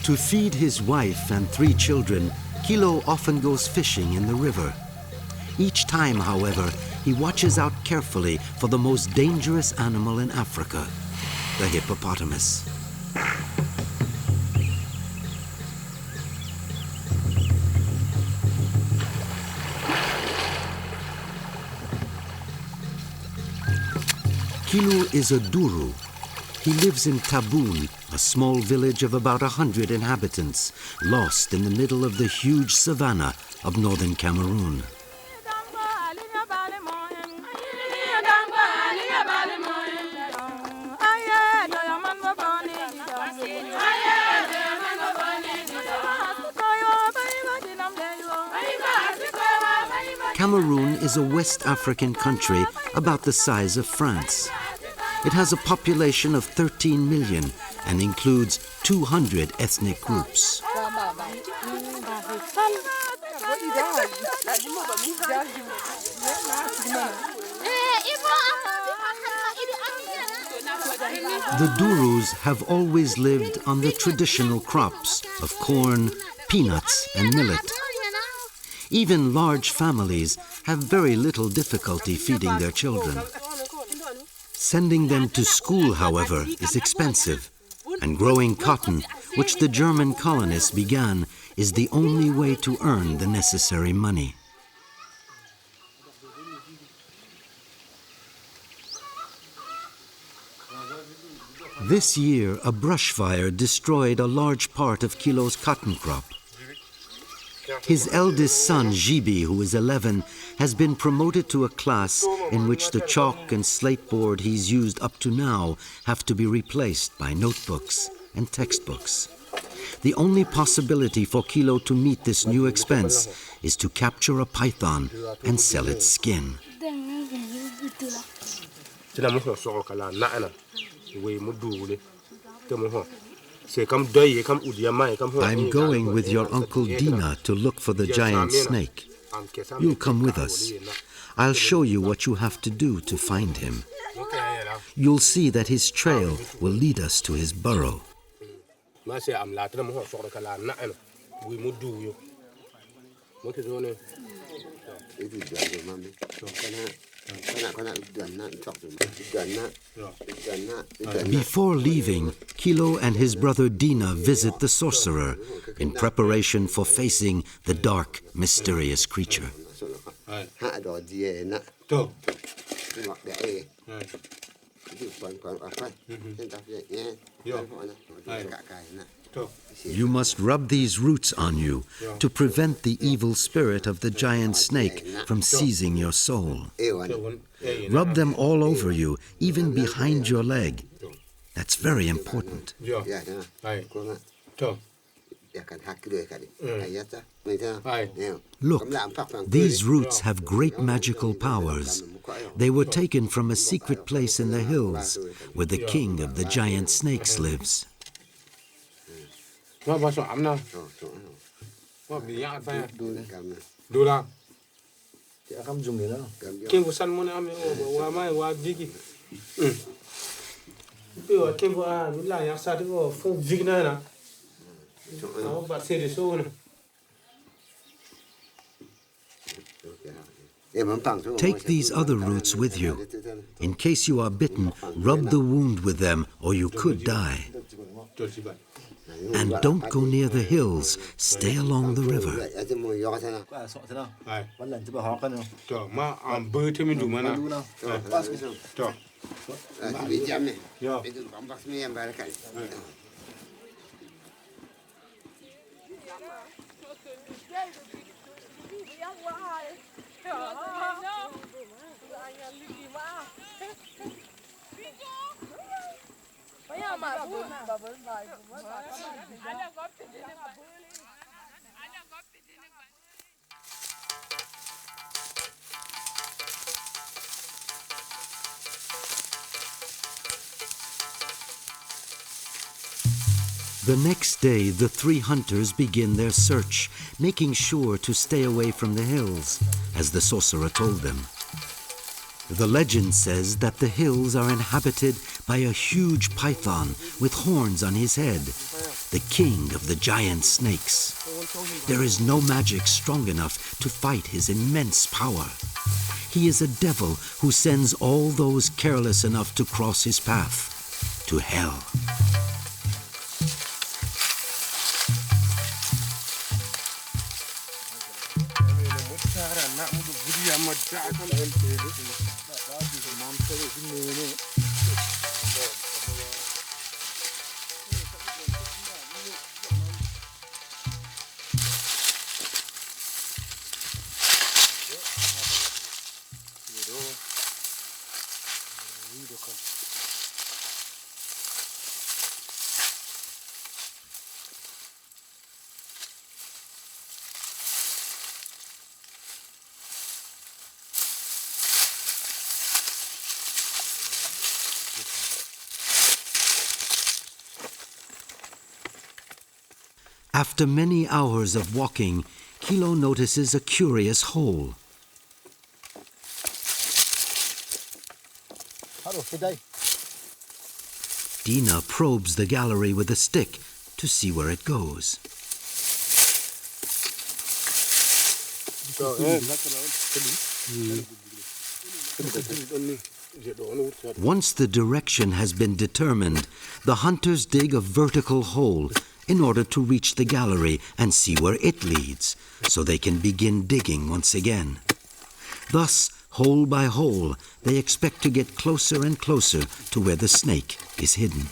To feed his wife and 3 children, Kilo often goes fishing in the river. Each time, however, he watches out carefully for the most dangerous animal in Africa, the hippopotamus. Kilo is a Duru. He lives in Taboon, a small village of about 100 inhabitants, lost in the middle of the huge savanna of northern Cameroon. Cameroon is a West African country about the size of France. It has a population of 13 million and includes 200 ethnic groups. The Durus have always lived on the traditional crops of corn, peanuts, and millet. Even large families have very little difficulty feeding their children. Sending them to school, however, is expensive, and growing cotton, which the German colonists began, is the only way to earn the necessary money. This year, a brush fire destroyed a large part of Kilo's cotton crop. His eldest son, Gibi, who is 11, has been promoted to a class in which the chalk and slate board he's used up to now have to be replaced by notebooks and textbooks. The only possibility for Kilo to meet this new expense is to capture a python and sell its skin. I'm going with your uncle Dina to look for the giant snake. You'll come with us. I'll show you what you have to do to find him. You'll see that his trail will lead us to his burrow. Before leaving, Kilo and his brother Dina visit the sorcerer in preparation for facing the dark, mysterious creature. You must rub these roots on you to prevent the evil spirit of the giant snake from seizing your soul. Rub them all over you, even behind your leg. That's very important. Look, these roots have great magical powers. They were taken from a secret place in the hills where the king of the giant snakes lives. Take these other roots with you. In case you are bitten, rub the wound with them or you could die. And don't go near the hills. Stay along the river. The next day, the three hunters begin their search, making sure to stay away from the hills, as the sorcerer told them. The legend says that the hills are inhabited by a huge python with horns on his head, the king of the giant snakes. There is no magic strong enough to fight his immense power. He is a devil who sends all those careless enough to cross his path to hell. After many hours of walking, Kilo notices a curious hole. Dina probes the gallery with a stick to see where it goes. Once the direction has been determined, the hunters dig a vertical hole in order to reach the gallery and see where it leads, so they can begin digging once again. Thus, hole by hole, they expect to get closer and closer to where the snake is hidden.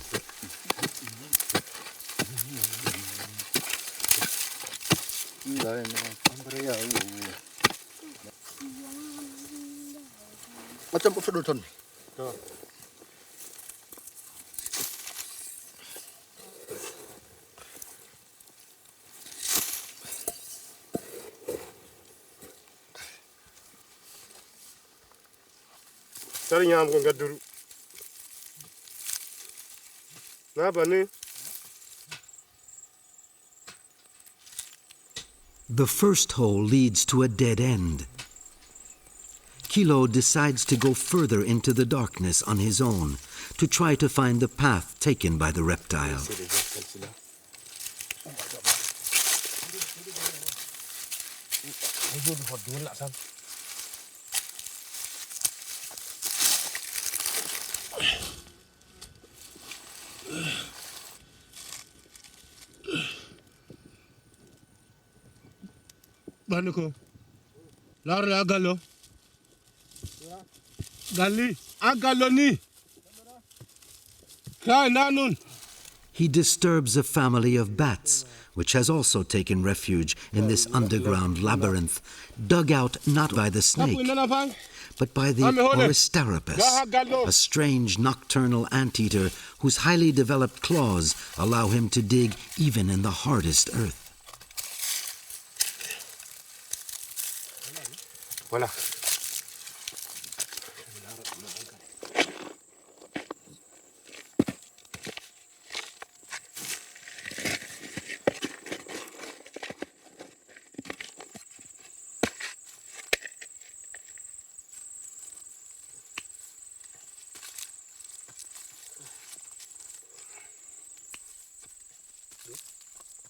The first hole leads to a dead end. Kilo decides to go further into the darkness on his own to try to find the path taken by the reptile. Baniko. Lara agalo. Gali agaloni. Kai nanun. He disturbs a family of bats, which has also taken refuge in this underground labyrinth, dug out not by the snake, but by the Oristeropus, a strange nocturnal anteater whose highly developed claws allow him to dig even in the hardest earth. Voilà.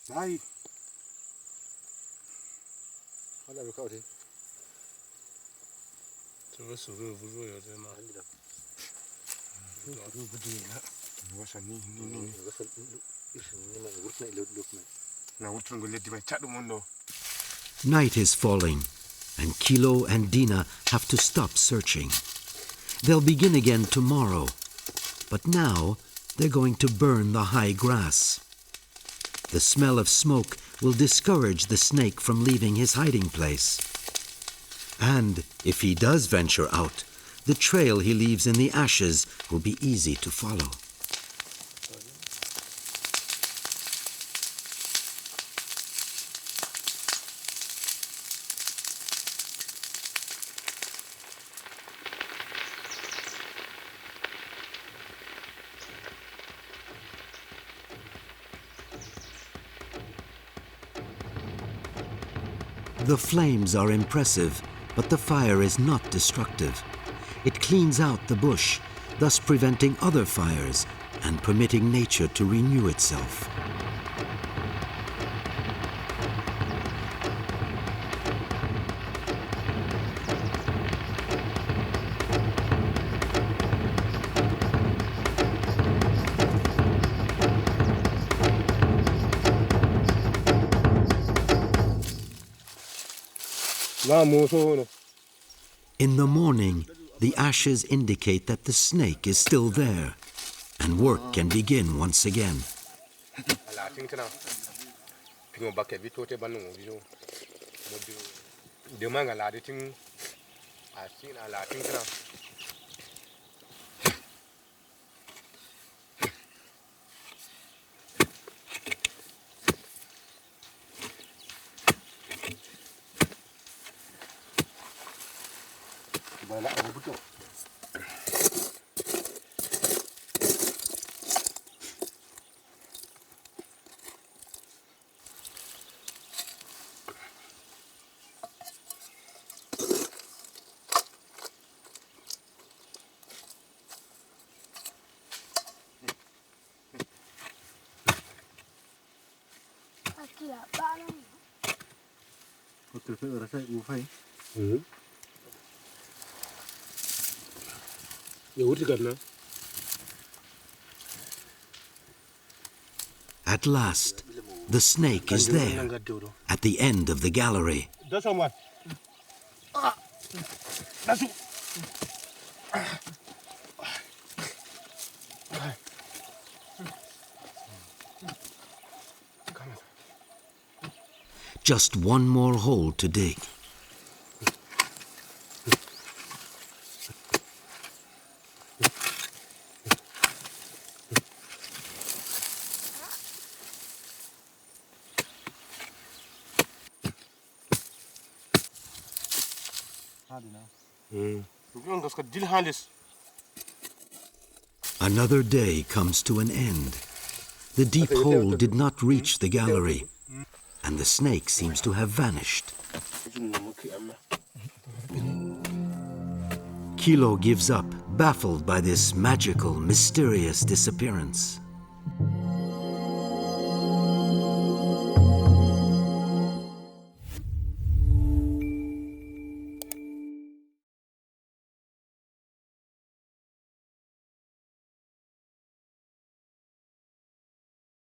Này. Nó lại cậu thì. 저거 수를 부르요 되나? 아니다. 이거 부디나. 이거 산니 니. 이거 산니 나 우르나 일룩나. 나 우르는 걸 레디 바이 차도 못노. Night is falling, and Kilo and Dina have to stop searching. They'll begin again tomorrow, but now they're going to burn the high grass. The smell of smoke will discourage the snake from leaving his hiding place. And if he does venture out, the trail he leaves in the ashes will be easy to follow. The flames are impressive, but the fire is not destructive. It cleans out the bush, thus preventing other fires and permitting nature to renew itself. In the morning, the ashes indicate that the snake is still there, and work can begin once again. At last, the snake is there, at the end of the gallery. Just one more hole to dig. Another day comes to an end. The deep hole did not reach the gallery, and the snake seems to have vanished. Kilo gives up, baffled by this magical, mysterious disappearance.